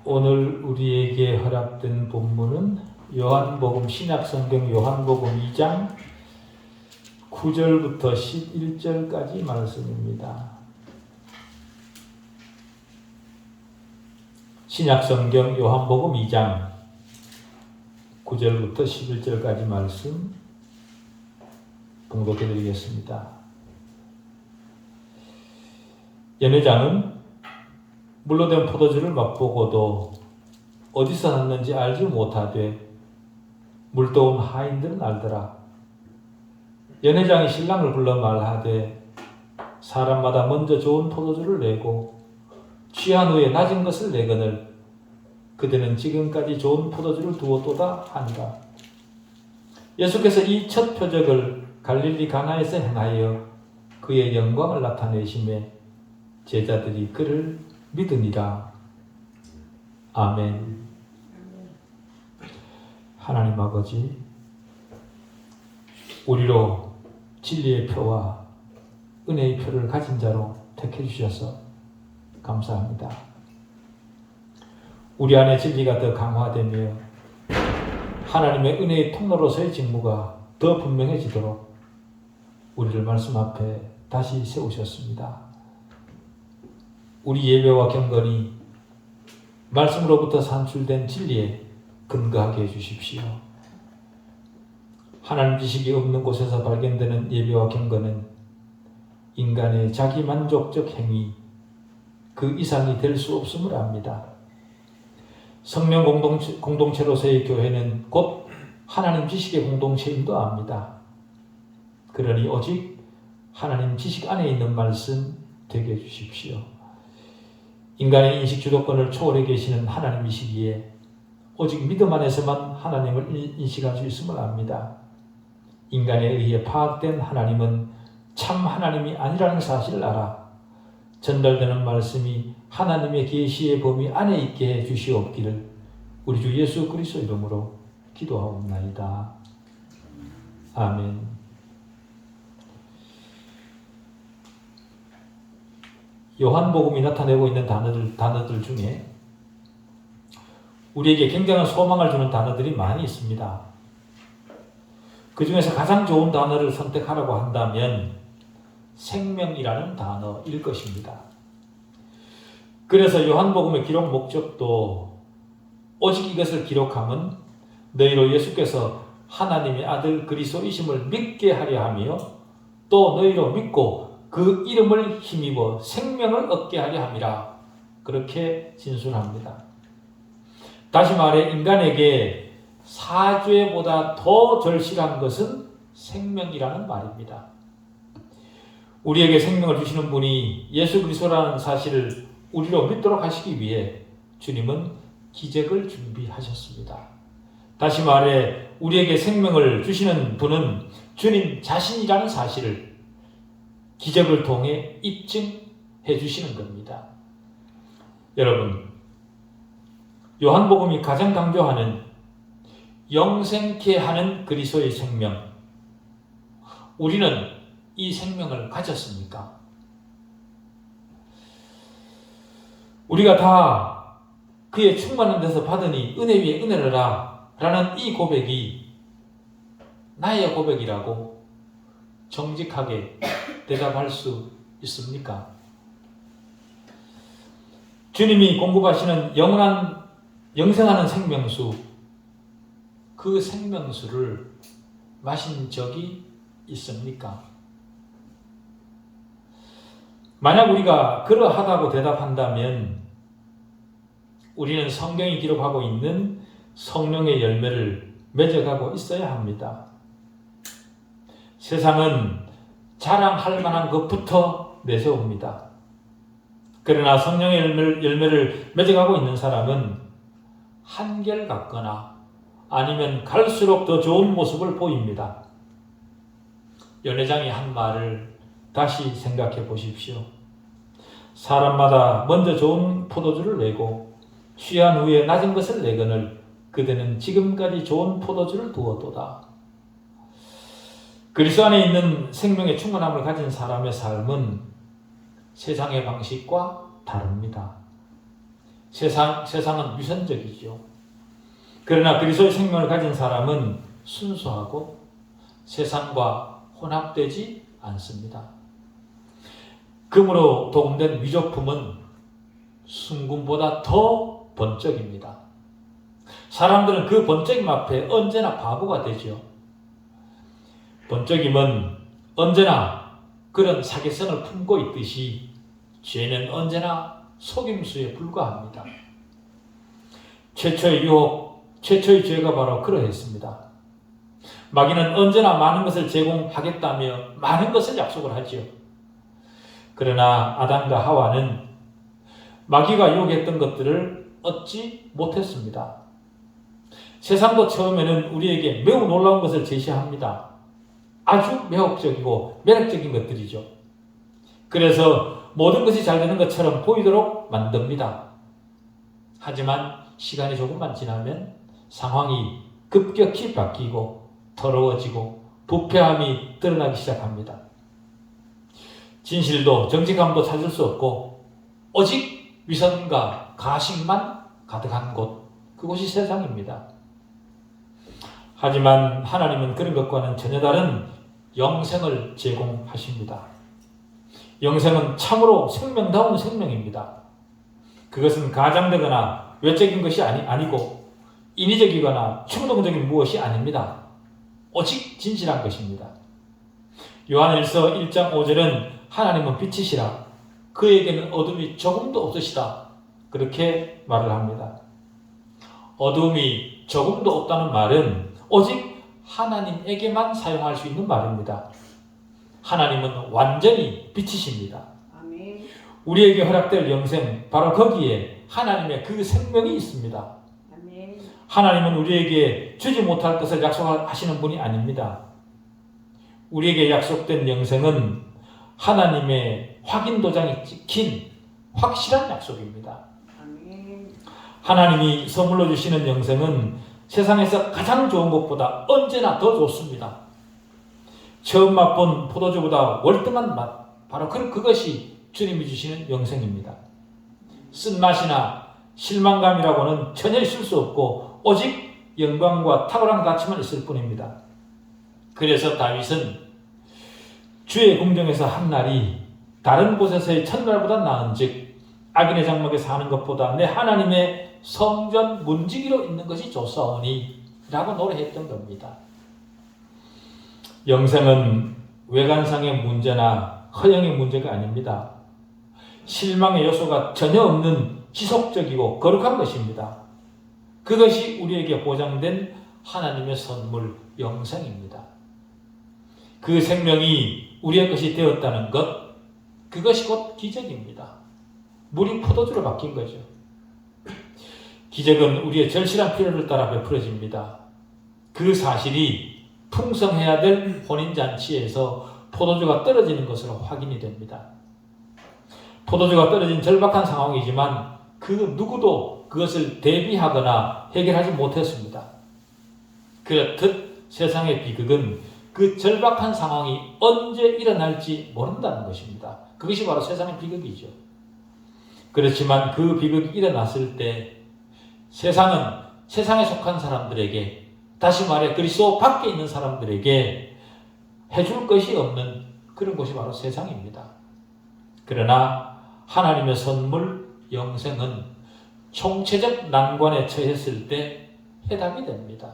오늘 우리에게 허락된 본문은 요한복음 신약성경 요한복음 2장 9절부터 11절까지 말씀입니다. 신약성경 요한복음 2장 9절부터 11절까지 말씀 봉독해 드리겠습니다. 연회장은 물로 된 포도주를 맛보고도 어디서 났는지 알지 못하되 물도온 하인들은 알더라. 연회장이 신랑을 불러 말하되 사람마다 먼저 좋은 포도주를 내고 취한 후에 낮은 것을 내거늘 그대는 지금까지 좋은 포도주를 두었도다 하니라. 예수께서 이 첫 표적을 갈릴리 가나에서 행하여 그의 영광을 나타내심에 제자들이 그를 믿으니라. 아멘. 하나님 아버지, 우리로 진리의 표와 은혜의 표를 가진 자로 택해 주셔서 감사합니다. 우리 안에 진리가 더 강화되며 하나님의 은혜의 통로로서의 직무가 더 분명해지도록 우리를 말씀 앞에 다시 세우셨습니다. 우리 예배와 경건이 말씀으로부터 산출된 진리에 근거하게 해주십시오. 하나님 지식이 없는 곳에서 발견되는 예배와 경건은 인간의 자기만족적 행위, 그 이상이 될 수 없음을 압니다. 성령 공동체로서의 교회는 곧 하나님 지식의 공동체임도 압니다. 그러니 오직 하나님 지식 안에 있는 말씀 되게 해주십시오. 인간의 인식 주도권을 초월해 계시는 하나님이시기에 오직 믿음 안에서만 하나님을 인식할 수 있음을 압니다. 인간에 의해 파악된 하나님은 참 하나님이 아니라는 사실을 알아 전달되는 말씀이 하나님의 계시의 범위 안에 있게 해 주시옵기를 우리 주 예수 그리스도 이름으로 기도하옵나이다. 아멘. 요한복음이 나타내고 있는 단어들 중에 우리에게 굉장한 소망을 주는 단어들이 많이 있습니다. 그 중에서 가장 좋은 단어를 선택하라고 한다면 생명이라는 단어일 것입니다. 그래서 요한복음의 기록 목적도 오직 이것을 기록함은 너희로 예수께서 하나님의 아들 그리스도이심을 믿게 하려 하며 또 너희로 믿고 그 이름을 힘입어 생명을 얻게 하려 함이라. 그렇게 진술합니다. 다시 말해 인간에게 사죄보다 더 절실한 것은 생명이라는 말입니다. 우리에게 생명을 주시는 분이 예수 그리스도라는 사실을 우리로 믿도록 하시기 위해 주님은 기적을 준비하셨습니다. 다시 말해 우리에게 생명을 주시는 분은 주님 자신이라는 사실을 기적을 통해 입증해 주시는 겁니다. 여러분, 요한복음이 가장 강조하는 영생케 하는 그리스도의 생명, 우리는 이 생명을 가졌습니까? 우리가 다 그의 충만한 데서 받으니 은혜 위에 은혜를 라는 이 고백이 나의 고백이라고 정직하게 대답할 수 있습니까? 주님이 공급하시는 영생하는 생명수, 그 생명수를 마신 적이 있습니까? 만약 우리가 그러하다고 대답한다면 우리는 성경이 기록하고 있는 성령의 열매를 맺어가고 있어야 합니다. 세상은 자랑할 만한 것부터 내세웁니다. 그러나 성령의 열매를 맺어가고 있는 사람은 한결같거나 아니면 갈수록 더 좋은 모습을 보입니다. 연회장이 한 말을 다시 생각해 보십시오. 사람마다 먼저 좋은 포도주를 내고 취한 후에 낮은 것을 내거늘 그대는 지금까지 좋은 포도주를 두었도다. 그리스도 안에 있는 생명의 충만함을 가진 사람의 삶은 세상의 방식과 다릅니다. 세상은 위선적이죠. 그러나 그리스도의 생명을 가진 사람은 순수하고 세상과 혼합되지 않습니다. 금으로 도금된 위조품은 순금보다 더 번쩍입니다. 사람들은 그 번쩍임 앞에 언제나 바보가 되죠. 번쩍임은 언제나 그런 사기성을 품고 있듯이 죄는 언제나 속임수에 불과합니다. 최초의 유혹, 최초의 죄가 바로 그러했습니다. 마귀는 언제나 많은 것을 제공하겠다며 많은 것을 약속을 하지요. 그러나 아담과 하와는 마귀가 유혹했던 것들을 얻지 못했습니다. 세상도 처음에는 우리에게 매우 놀라운 것을 제시합니다. 아주 매혹적이고 매력적인 것들이죠. 그래서 모든 것이 잘 되는 것처럼 보이도록 만듭니다. 하지만 시간이 조금만 지나면 상황이 급격히 바뀌고 더러워지고 부패함이 드러나기 시작합니다. 진실도 정직함도 찾을 수 없고 오직 위선과 가식만 가득한 곳, 그곳이 세상입니다. 하지만 하나님은 그런 것과는 전혀 다른 영생을 제공하십니다. 영생은 참으로 생명다운 생명입니다. 그것은 가장되거나 외적인 것이 아니고 인위적이거나 충동적인 무엇이 아닙니다. 오직 진실한 것입니다. 요한일서 1장 5절은 하나님은 빛이시라 그에게는 어둠이 조금도 없으시다 그렇게 말을 합니다. 어둠이 조금도 없다는 말은 오직 하나님에게만 사용할 수 있는 말입니다. 하나님은 완전히 빛이십니다. 아멘. 우리에게 허락될 영생, 바로 거기에 하나님의 그 생명이 있습니다. 아멘. 하나님은 우리에게 주지 못할 것을 약속하시는 분이 아닙니다. 우리에게 약속된 영생은 하나님의 확인 도장이 찍힌 확실한 약속입니다. 아멘. 하나님이 선물로 주시는 영생은 세상에서 가장 좋은 것보다 언제나 더 좋습니다. 처음 맛본 포도주보다 월등한 맛, 바로 그것이 주님이 주시는 영생입니다. 쓴맛이나 실망감이라고는 전혀 있을 수 없고 오직 영광과 탁월한 가치만 있을 뿐입니다. 그래서 다윗은 주의 궁정에서 한 날이 다른 곳에서의 첫날보다 나은즉 악인의 장막에 사는 것보다 내 하나님의 성전 문지기로 있는 것이 좋사오니 라고 노래했던 겁니다. 영생은 외관상의 문제나 허영의 문제가 아닙니다. 실망의 요소가 전혀 없는 지속적이고 거룩한 것입니다. 그것이 우리에게 보장된 하나님의 선물 영생입니다. 그 생명이 우리의 것이 되었다는 것, 그것이 곧 기적입니다. 물이 포도주로 바뀐 거죠. 기적은 우리의 절실한 필요를 따라 베풀어집니다. 그 사실이 풍성해야 될 혼인잔치에서 포도주가 떨어지는 것으로 확인이 됩니다. 포도주가 떨어진 절박한 상황이지만 그 누구도 그것을 대비하거나 해결하지 못했습니다. 그렇듯 세상의 비극은 그 절박한 상황이 언제 일어날지 모른다는 것입니다. 그것이 바로 세상의 비극이죠. 그렇지만 그 비극이 일어났을 때 세상은 세상에 속한 사람들에게, 다시 말해 그리스도 밖에 있는 사람들에게 해줄 것이 없는 그런 곳이 바로 세상입니다. 그러나 하나님의 선물 영생은 총체적 난관에 처했을 때 해답이 됩니다.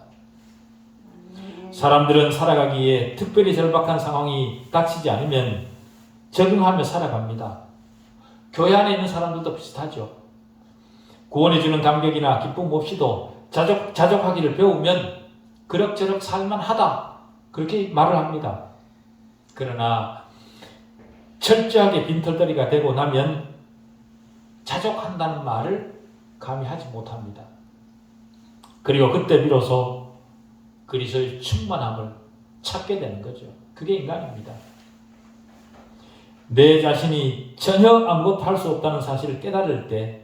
사람들은 살아가기에 특별히 절박한 상황이 닥치지 않으면 적응하며 살아갑니다. 교회 안에 있는 사람들도 비슷하죠. 구원해주는 감격이나 기쁨 없이도 자족하기를 배우면 그럭저럭 살만하다 그렇게 말을 합니다. 그러나 철저하게 빈털터리가 되고 나면 자족한다는 말을 감히 하지 못합니다. 그리고 그때 비로소 그리스도의 충만함을 찾게 되는 거죠. 그게 인간입니다. 내 자신이 전혀 아무것도 할 수 없다는 사실을 깨달을 때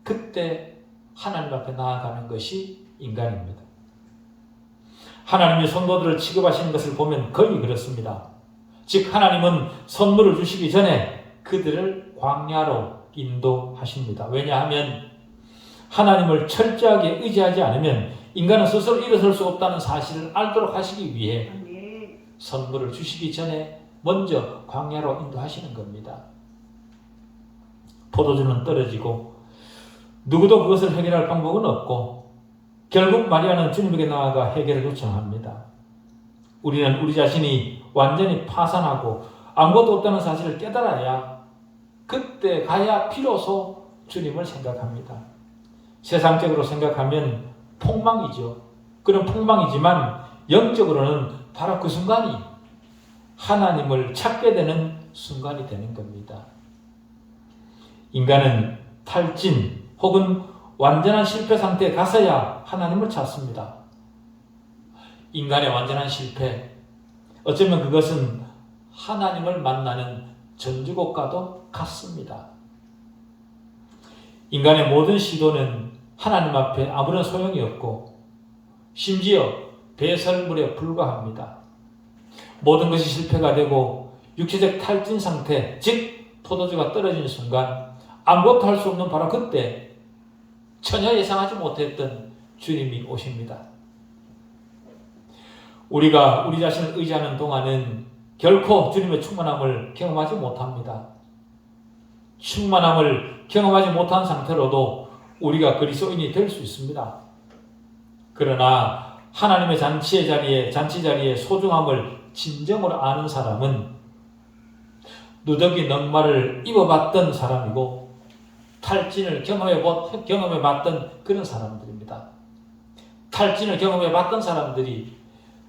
그때 하나님 앞에 나아가는 것이 인간입니다. 하나님이 성도들을 취급하시는 것을 보면 거의 그렇습니다. 즉 하나님은 선물을 주시기 전에 그들을 광야로 인도하십니다. 왜냐하면 하나님을 철저하게 의지하지 않으면 인간은 스스로 일어설 수 없다는 사실을 알도록 하시기 위해 아멘. 선물을 주시기 전에 먼저 광야로 인도하시는 겁니다. 포도주는 떨어지고 누구도 그것을 해결할 방법은 없고 결국 마리아는 주님에게 나아가 해결을 요청합니다. 우리는 우리 자신이 완전히 파산하고 아무것도 없다는 사실을 깨달아야 그때 가야 비로소 주님을 생각합니다. 세상적으로 생각하면 폭망이죠. 그런 폭망이지만 영적으로는 바로 그 순간이 하나님을 찾게 되는 순간이 되는 겁니다. 인간은 탈진 혹은 완전한 실패 상태에 가서야 하나님을 찾습니다. 인간의 완전한 실패, 어쩌면 그것은 하나님을 만나는 전주곡과도 같습니다. 인간의 모든 시도는 하나님 앞에 아무런 소용이 없고 심지어 배설물에 불과합니다. 모든 것이 실패가 되고 육체적 탈진 상태, 즉 포도주가 떨어진 순간 아무것도 할 수 없는 바로 그때 전혀 예상하지 못했던 주님이 오십니다. 우리가 우리 자신을 의지하는 동안은 결코 주님의 충만함을 경험하지 못합니다. 충만함을 경험하지 못한 상태로도 우리가 그리스도인이 될 수 있습니다. 그러나 하나님의 잔치 자리의 소중함을 진정으로 아는 사람은 누더기 넉마를 입어봤던 사람이고 탈진을 경험해봤던 그런 사람들입니다. 탈진을 경험해봤던 사람들이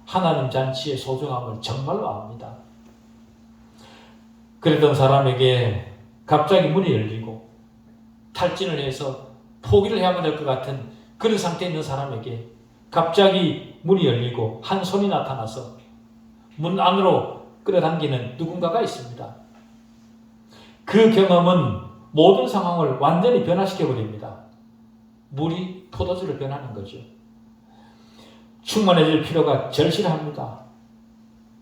하나님 잔치의 소중함을 정말로 압니다. 그랬던 사람에게 갑자기 문이 열리고 탈진을 해서 포기를 해야만 될 것 같은 그런 상태에 있는 사람에게 갑자기 문이 열리고 한 손이 나타나서 문 안으로 끌어당기는 누군가가 있습니다. 그 경험은 모든 상황을 완전히 변화시켜버립니다. 물이 포도주를 변하는 거죠. 충만해질 필요가 절실합니다.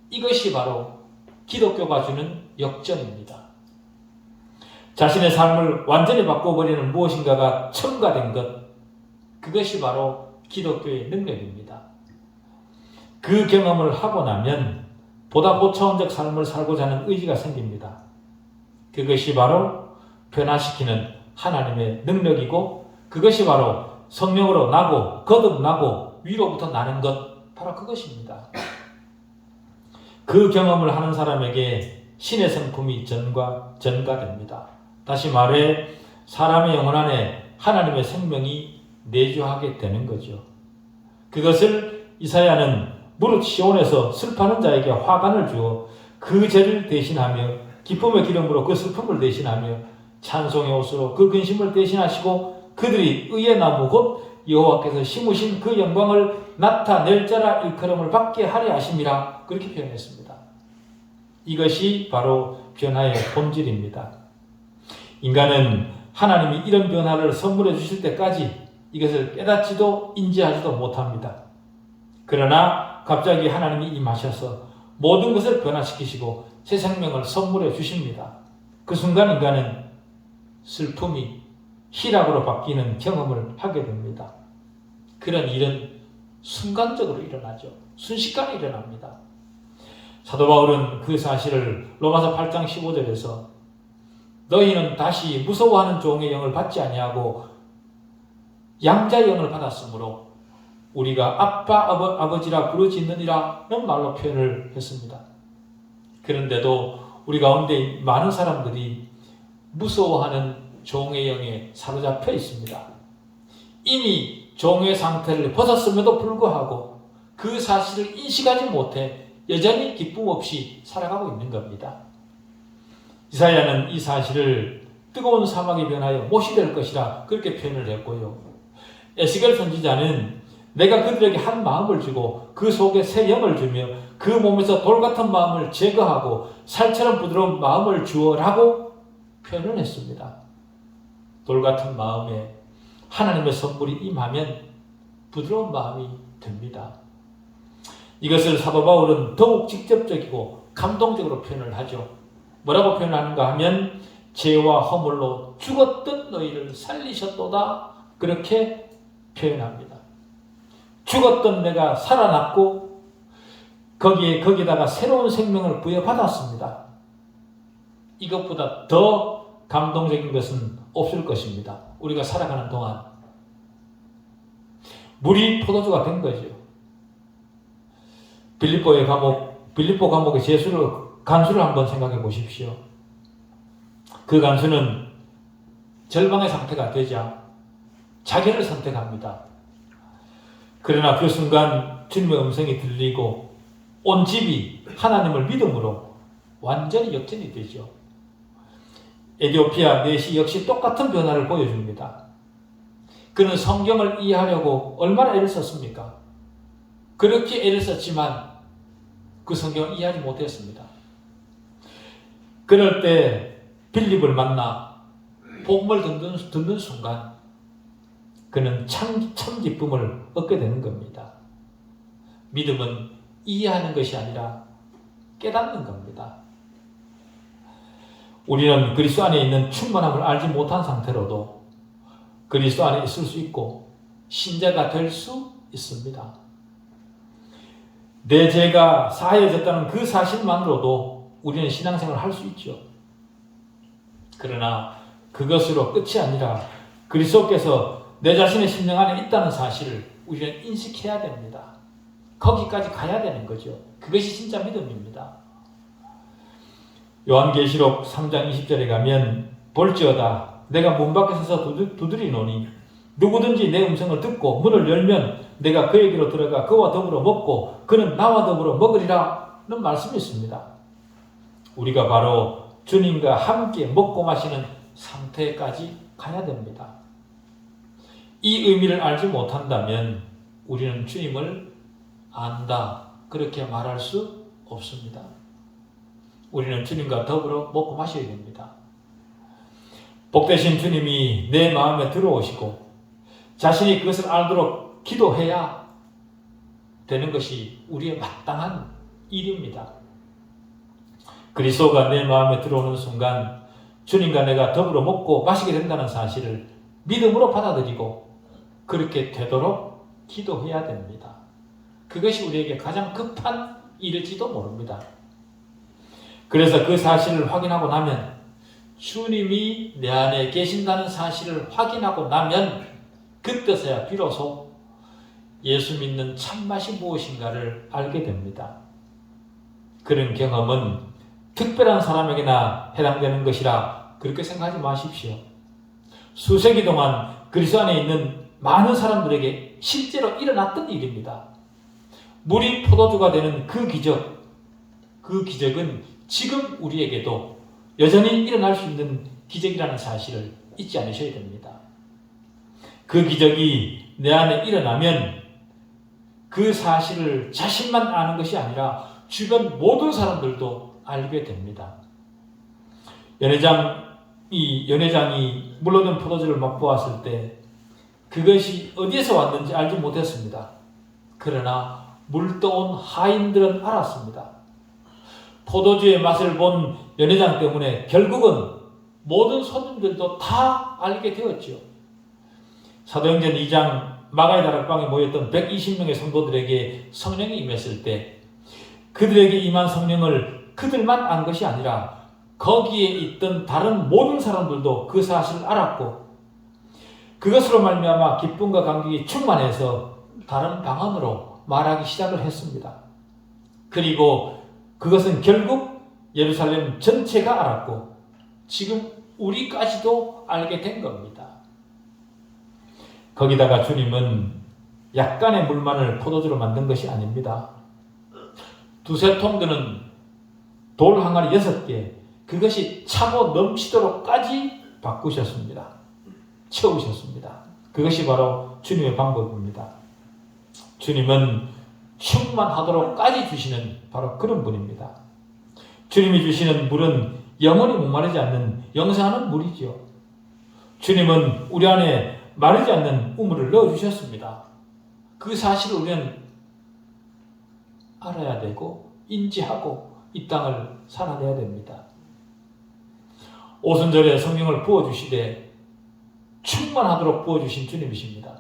이것이 바로 기독교가 주는 역전입니다. 자신의 삶을 완전히 바꿔버리는 무엇인가가 첨가된 것, 그것이 바로 기독교의 능력입니다. 그 경험을 하고 나면 보다 고차원적 삶을 살고자 하는 의지가 생깁니다. 그것이 바로 변화시키는 하나님의 능력이고 그것이 바로 성령으로 나고 거듭나고 위로부터 나는 것, 바로 그것입니다. 그 경험을 하는 사람에게 신의 성품이 전가됩니다. 다시 말해 사람의 영혼 안에 하나님의 생명이 내주하게 되는 거죠. 그것을 이사야는 무릇 시온에서 슬퍼하는 자에게 화관을 주어 그 죄를 대신하며 기쁨의 기름으로 그 슬픔을 대신하며 찬송의 옷으로 그 근심을 대신하시고 그들이 의의 나무 곧 여호와께서 심으신 그 영광을 나타낼 자라 일컬음을 받게 하려 하심이라, 그렇게 표현했습니다. 이것이 바로 변화의 본질입니다. 인간은 하나님이 이런 변화를 선물해 주실 때까지 이것을 깨닫지도 인지하지도 못합니다. 그러나 갑자기 하나님이 임하셔서 모든 것을 변화시키시고 새 생명을 선물해 주십니다. 그 순간 인간은 슬픔이 희락으로 바뀌는 경험을 하게 됩니다. 그런 일은 순간적으로 일어나죠. 순식간에 일어납니다. 사도 바울은 그 사실을 로마서 8장 15절에서 너희는 다시 무서워하는 종의 영을 받지 아니하고 양자의 영을 받았으므로 우리가 아빠 아버지라 부르짖느니라는 말로 표현을 했습니다. 그런데도 우리 가운데 많은 사람들이 무서워하는 종의 영에 사로잡혀 있습니다. 이미 종의 상태를 벗었음에도 불구하고 그 사실을 인식하지 못해 여전히 기쁨 없이 살아가고 있는 겁니다. 이사야는 이 사실을 뜨거운 사막이 변하여 못이 될 것이라 그렇게 표현을 했고요. 에스겔 선지자는 내가 그들에게 한 마음을 주고 그 속에 새 영을 주며 그 몸에서 돌 같은 마음을 제거하고 살처럼 부드러운 마음을 주어라고 표현을 했습니다. 돌 같은 마음에 하나님의 선물이 임하면 부드러운 마음이 됩니다. 이것을 사도 바울은 더욱 직접적이고 감동적으로 표현을 하죠. 뭐라고 표현하는가 하면 죄와 허물로 죽었던 너희를 살리셨도다, 그렇게 표현합니다. 죽었던 내가 살아났고 거기다가 새로운 생명을 부여받았습니다. 이것보다 더 감동적인 것은 없을 것입니다. 우리가 살아가는 동안 물이 포도주가 된 거죠. 빌립보 감옥의 간수를 한번 생각해 보십시오. 그 간수는 절망의 상태가 되자 자기를 선택합니다. 그러나 그 순간 주님의 음성이 들리고 온 집이 하나님을 믿음으로 완전히 역전이 되죠. 에티오피아 넷이 역시 똑같은 변화를 보여줍니다. 그는 성경을 이해하려고 얼마나 애를 썼습니까? 그렇게 애를 썼지만 그 성경을 이해하지 못했습니다. 그럴 때 빌립을 만나 복음을 듣는 순간 그는 참 기쁨을 얻게 되는 겁니다. 믿음은 이해하는 것이 아니라 깨닫는 겁니다. 우리는 그리스도 안에 있는 충만함을 알지 못한 상태로도 그리스도 안에 있을 수 있고 신자가 될 수 있습니다. 내 죄가 사해졌다는 그 사실만으로도 우리는 신앙생활을 할 수 있죠. 그러나 그것으로 끝이 아니라 그리스도께서 내 자신의 심령 안에 있다는 사실을 우리는 인식해야 됩니다. 거기까지 가야 되는 거죠. 그것이 진짜 믿음입니다. 요한계시록 3장 20절에 가면 볼지어다 내가 문 밖에 서서 두드리노니 누구든지 내 음성을 듣고 문을 열면 내가 그에게로 들어가 그와 더불어 먹고 그는 나와 더불어 먹으리라는 말씀이 있습니다. 우리가 바로 주님과 함께 먹고 마시는 상태까지 가야 됩니다. 이 의미를 알지 못한다면 우리는 주님을 안다 그렇게 말할 수 없습니다. 우리는 주님과 더불어 먹고 마셔야 됩니다. 복되신 주님이 내 마음에 들어오시고 자신이 그것을 알도록 기도해야 되는 것이 우리의 마땅한 일입니다. 그리스도가 내 마음에 들어오는 순간 주님과 내가 더불어 먹고 마시게 된다는 사실을 믿음으로 받아들이고 그렇게 되도록 기도해야 됩니다. 그것이 우리에게 가장 급한 일일지도 모릅니다. 그래서 그 사실을 확인하고 나면 주님이 내 안에 계신다는 사실을 확인하고 나면 그때서야 비로소 예수 믿는 참맛이 무엇인가를 알게 됩니다. 그런 경험은 특별한 사람에게나 해당되는 것이라 그렇게 생각하지 마십시오. 수세기 동안 그리스도 안에 있는 많은 사람들에게 실제로 일어났던 일입니다. 물이 포도주가 되는 그 기적은 지금 우리에게도 여전히 일어날 수 있는 기적이라는 사실을 잊지 않으셔야 됩니다. 그 기적이 내 안에 일어나면 그 사실을 자신만 아는 것이 아니라 주변 모든 사람들도 알게 됩니다. 연회장이 물러든 포도주를 맛보았을 때 그것이 어디에서 왔는지 알지 못했습니다. 그러나 물떠온 하인들은 알았습니다. 포도주의 맛을 본 연회장 때문에 결국은 모든 손님들도 다 알게 되었죠. 사도행전 2장 마가의 다락방에 모였던 120명의 성도들에게 성령이 임했을 때 그들에게 임한 성령을 그들만 안 것이 아니라 거기에 있던 다른 모든 사람들도 그 사실을 알았고 그것으로 말미암아 기쁨과 감격이 충만해서 다른 방언으로 말하기 시작을 했습니다. 그리고 그것은 결국 예루살렘 전체가 알았고 지금 우리까지도 알게 된 겁니다. 거기다가 주님은 약간의 물만을 포도주로 만든 것이 아닙니다. 두세 통 드는 돌 항아리 6개 그것이 차고 넘치도록까지 바꾸셨습니다. 채우셨습니다. 그것이 바로 주님의 방법입니다. 주님은 충만하도록까지 주시는 바로 그런 분입니다. 주님이 주시는 물은 영원히 목마르지 않는 영생하는 물이죠. 주님은 우리 안에 마르지 않는 우물을 넣어주셨습니다. 그 사실을 우리는 알아야 되고 인지하고 이 땅을 살아내야 됩니다. 오순절에 성령을 부어주시되 충만하도록 부어주신 주님이십니다.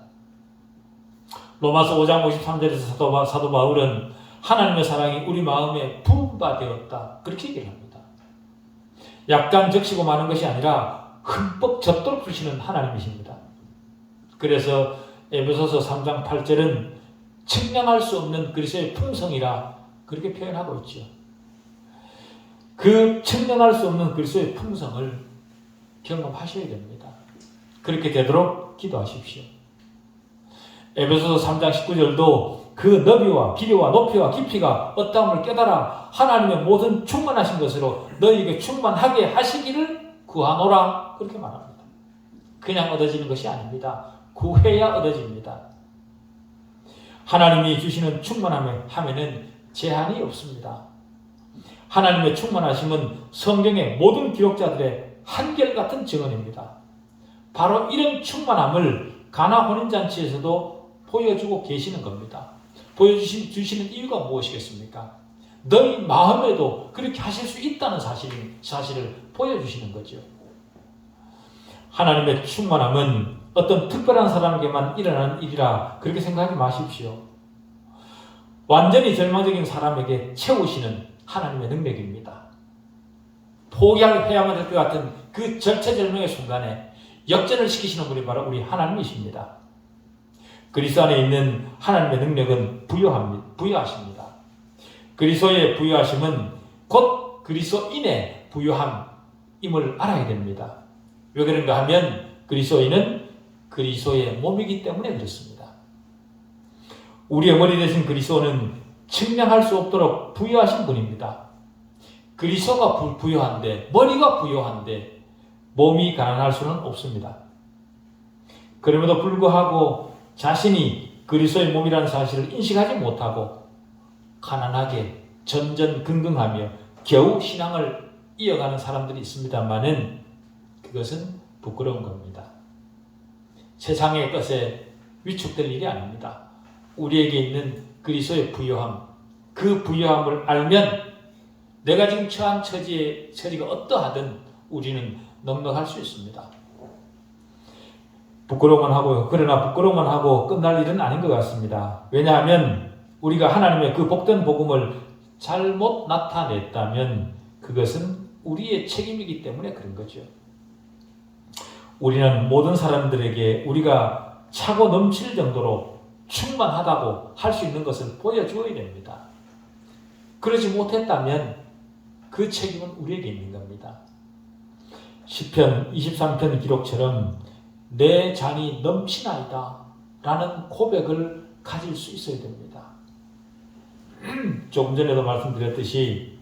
로마서 5장 53절에서 사도 바울은 하나님의 사랑이 우리 마음에 부은 바 되었다, 그렇게 얘기를 합니다. 약간 적시고 마는 것이 아니라 흠뻑 젖도록 주시는 하나님이십니다. 그래서 에베소서 3장 8절은 측량할 수 없는 그리스도의 풍성이라 그렇게 표현하고 있죠. 그 측량할 수 없는 그리스도의 풍성을 경험하셔야 됩니다. 그렇게 되도록 기도하십시오. 에베소서 3장 19절도 그 너비와 길이와 높이와 깊이가 어떠함을 깨달아 하나님의 모든 충만하신 것으로 너희에게 충만하게 하시기를 구하노라, 그렇게 말합니다. 그냥 얻어지는 것이 아닙니다. 구해야 얻어집니다. 하나님이 주시는 충만함에는 제한이 없습니다. 하나님의 충만하심은 성경의 모든 기록자들의 한결같은 증언입니다. 바로 이런 충만함을 가나 혼인잔치에서도 보여주고 계시는 겁니다. 보여주시는 이유가 무엇이겠습니까? 너희 마음에도 그렇게 하실 수 있다는 사실을 보여주시는 거죠. 하나님의 충만함은 어떤 특별한 사람에게만 일어나는 일이라 그렇게 생각하지 마십시오. 완전히 절망적인 사람에게 채우시는 하나님의 능력입니다. 포기해야만 될 것 같은 그 절체절명의 순간에 역전을 시키시는 분이 바로 우리 하나님이십니다. 그리스도 안에 있는 하나님의 능력은 부여하십니다. 그리스도의 부여하심은 곧 그리스도인의 부여함임을 알아야 됩니다. 왜 그런가 하면 그리스도인은 그리스도의 몸이기 때문에 그렇습니다. 우리의 머리 되신 그리스도는 측량할 수 없도록 부여하신 분입니다. 그리스도가 부여한데, 머리가 부여한데 몸이 가난할 수는 없습니다. 그럼에도 불구하고 자신이 그리스도의 몸이라는 사실을 인식하지 못하고 가난하게 전전긍긍하며 겨우 신앙을 이어가는 사람들이 있습니다만은 그것은 부끄러운 겁니다. 세상의 것에 위축될 일이 아닙니다. 우리에게 있는 그리스도의 부요함, 그 부요함을 알면 내가 지금 처한 처지가 어떠하든 우리는 넉넉할 수 있습니다. 그러나 부끄러움만 하고 끝날 일은 아닌 것 같습니다. 왜냐하면 우리가 하나님의 그 복된 복음을 잘못 나타냈다면 그것은 우리의 책임이기 때문에 그런 거죠. 우리는 모든 사람들에게 우리가 차고 넘칠 정도로 충만하다고 할 수 있는 것을 보여주어야 됩니다. 그러지 못했다면 그 책임은 우리에게 있는 겁니다. 시편 23편 기록처럼 내 잔이 넘치나이다 라는 고백을 가질 수 있어야 됩니다. 조금 전에도 말씀드렸듯이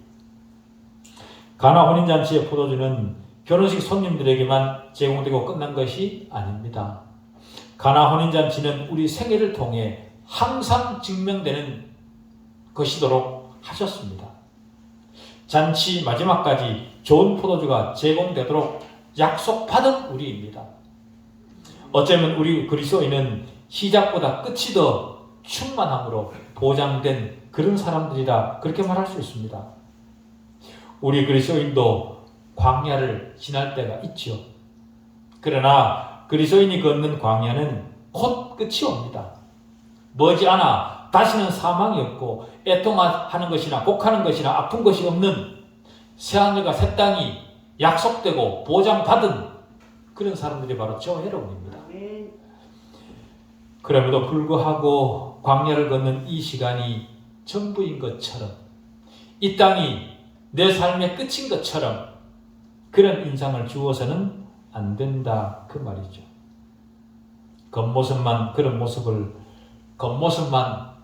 가나 혼인잔치의 포도주는 결혼식 손님들에게만 제공되고 끝난 것이 아닙니다. 가나 혼인잔치는 우리 생애를 통해 항상 증명되는 것이도록 하셨습니다. 잔치 마지막까지 좋은 포도주가 제공되도록 약속받은 우리입니다. 어쩌면 우리 그리스도인은 시작보다 끝이 더 충만함으로 보장된 그런 사람들이라 그렇게 말할 수 있습니다. 우리 그리스도인도 광야를 지날 때가 있죠. 그러나 그리스도인이 걷는 광야는 곧 끝이 옵니다. 머지않아 다시는 사망이 없고 애통하는 것이나 곡하는 것이나 아픈 것이 없는 새하늘과 새 땅이 약속되고 보장받은 그런 사람들이 바로 저와 여러분입니다. 그럼에도 불구하고 광야를 걷는 이 시간이 전부인 것처럼, 이 땅이 내 삶의 끝인 것처럼 그런 인상을 주어서는 안 된다, 그 말이죠. 겉모습만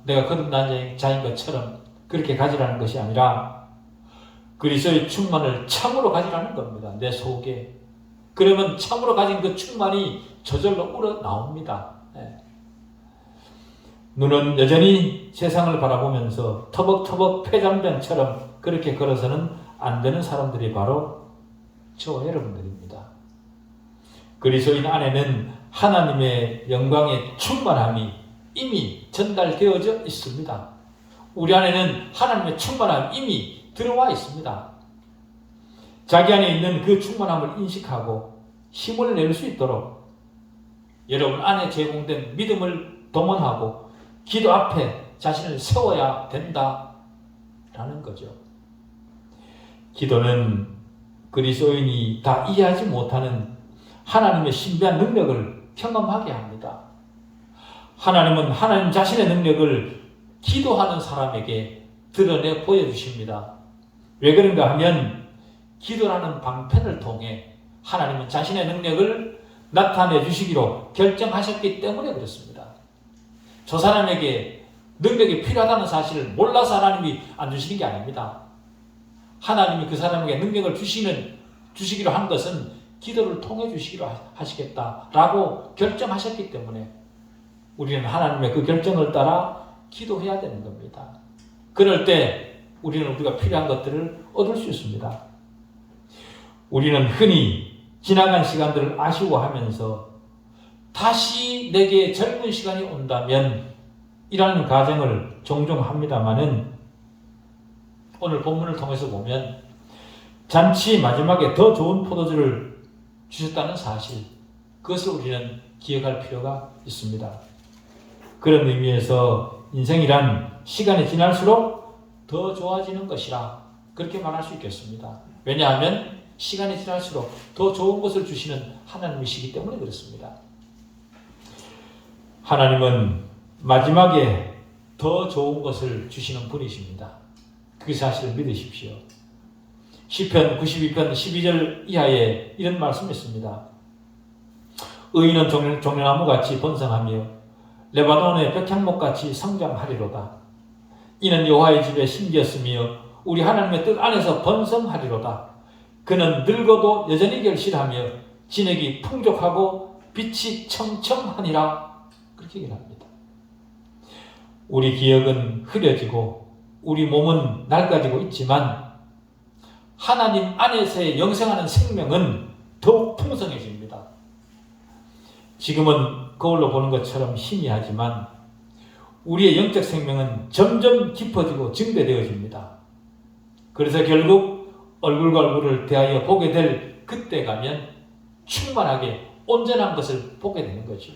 내가 거듭난 자인 것처럼 그렇게 가지라는 것이 아니라 그리스도의 충만을 참으로 가지라는 겁니다. 내 속에. 그러면 참으로 가진 그 충만이 저절로 우러나옵니다. 눈은 여전히 세상을 바라보면서 터벅터벅 폐장변처럼 그렇게 걸어서는 안 되는 사람들이 바로 저와 여러분들입니다. 그리스도인 안에는 하나님의 영광의 충만함이 이미 전달되어져 있습니다. 우리 안에는 하나님의 충만함이 이미 들어와 있습니다. 자기 안에 있는 그 충만함을 인식하고 힘을 낼 수 있도록 여러분 안에 제공된 믿음을 동원하고 기도 앞에 자신을 세워야 된다라는 거죠. 기도는 그리스도인이 다 이해하지 못하는 하나님의 신비한 능력을 경험하게 합니다. 하나님은 하나님 자신의 능력을 기도하는 사람에게 드러내 보여주십니다. 왜 그런가 하면 기도라는 방편을 통해 하나님은 자신의 능력을 나타내 주시기로 결정하셨기 때문에 그렇습니다. 저 사람에게 능력이 필요하다는 사실을 몰라서 하나님이 안 주시는 게 아닙니다. 하나님이 그 사람에게 능력을 주시기로 한 것은 기도를 통해 주시기로 하시겠다라고 결정하셨기 때문에 우리는 하나님의 그 결정을 따라 기도해야 되는 겁니다. 그럴 때 우리는 우리가 필요한 것들을 얻을 수 있습니다. 우리는 흔히 지나간 시간들을 아쉬워하면서 다시 내게 젊은 시간이 온다면 이라는 가정을 종종 합니다마는 오늘 본문을 통해서 보면 잔치 마지막에 더 좋은 포도주를 주셨다는 사실, 그것을 우리는 기억할 필요가 있습니다. 그런 의미에서 인생이란 시간이 지날수록 더 좋아지는 것이라 그렇게 말할 수 있겠습니다. 왜냐하면 시간이 지날수록 더 좋은 것을 주시는 하나님이시기 때문에 그렇습니다. 하나님은 마지막에 더 좋은 것을 주시는 분이십니다. 그 사실을 믿으십시오. 시편 92편 12절 이하에 이런 말씀이 있습니다. 의인은 종려나무같이 번성하며 레바논의 백향목같이 성장하리로다. 이는 여호와의 집에 심겼으며 우리 하나님의 뜻 안에서 번성하리로다. 그는 늙어도 여전히 결실하며 진액이 풍족하고 빛이 청청하니라. 그렇게 얘기합니다. 우리 기억은 흐려지고 우리 몸은 낡아지고 있지만 하나님 안에서의 영생하는 생명은 더욱 풍성해집니다. 지금은 거울로 보는 것처럼 희미하지만 우리의 영적 생명은 점점 깊어지고 증대되어집니다. 그래서 결국 얼굴과 얼굴을 대하여 보게 될 그때 가면 충만하게 온전한 것을 보게 되는 거죠.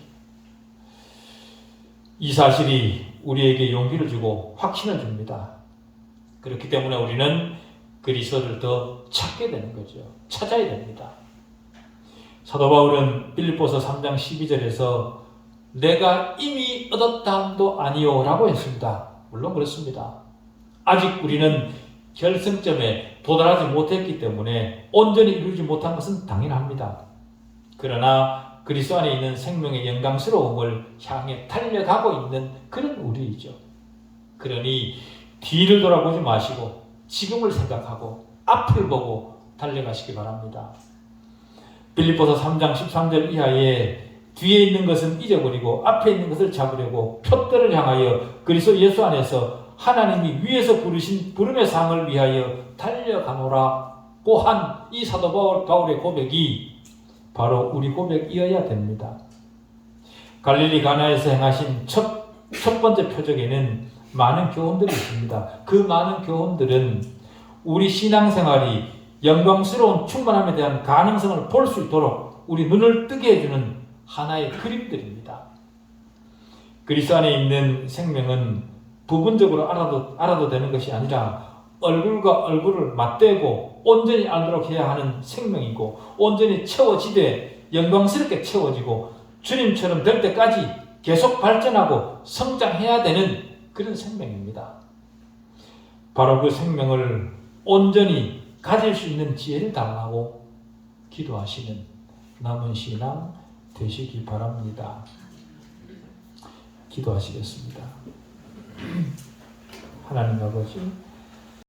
이 사실이 우리에게 용기를 주고 확신을 줍니다. 그렇기 때문에 우리는 그리스도를 더 찾게 되는 거죠. 찾아야 됩니다. 사도 바울은 빌립보서 3장 12절에서 내가 이미 얻었다 함도 아니요 라고 했습니다. 물론 그렇습니다. 아직 우리는 결승점에 도달하지 못했기 때문에 온전히 이루지 못한 것은 당연합니다. 그러나 그리스도 안에 있는 생명의 영광스러움을 향해 달려가고 있는 그런 우리이죠. 그러니 뒤를 돌아보지 마시고 지금을 생각하고 앞을 보고 달려가시기 바랍니다. 빌립보서 3장 13절 이하에 뒤에 있는 것은 잊어버리고 앞에 있는 것을 잡으려고 표대를 향하여 그리스도 예수 안에서 하나님이 위에서 부르신 부름의 상을 위하여 달려가노라고 한 이 사도 바울의 고백이 바로 우리 고백이어야 됩니다. 갈릴리 가나에서 행하신 첫 번째 표적에는 많은 교훈들이 있습니다. 그 많은 교훈들은 우리 신앙생활이 영광스러운 충만함에 대한 가능성을 볼 수 있도록 우리 눈을 뜨게 해주는 하나의 그림들입니다. 그리스도 안에 있는 생명은 부분적으로 알아도 되는 것이 아니라 얼굴과 얼굴을 맞대고 온전히 알도록 해야 하는 생명이고 온전히 채워지되 영광스럽게 채워지고 주님처럼 될 때까지 계속 발전하고 성장해야 되는 그런 생명입니다. 바로 그 생명을 온전히 가질 수 있는 지혜를 달라고 기도하시는 남은 신앙 되시기 바랍니다. 기도하시겠습니다. 하나님 아버지,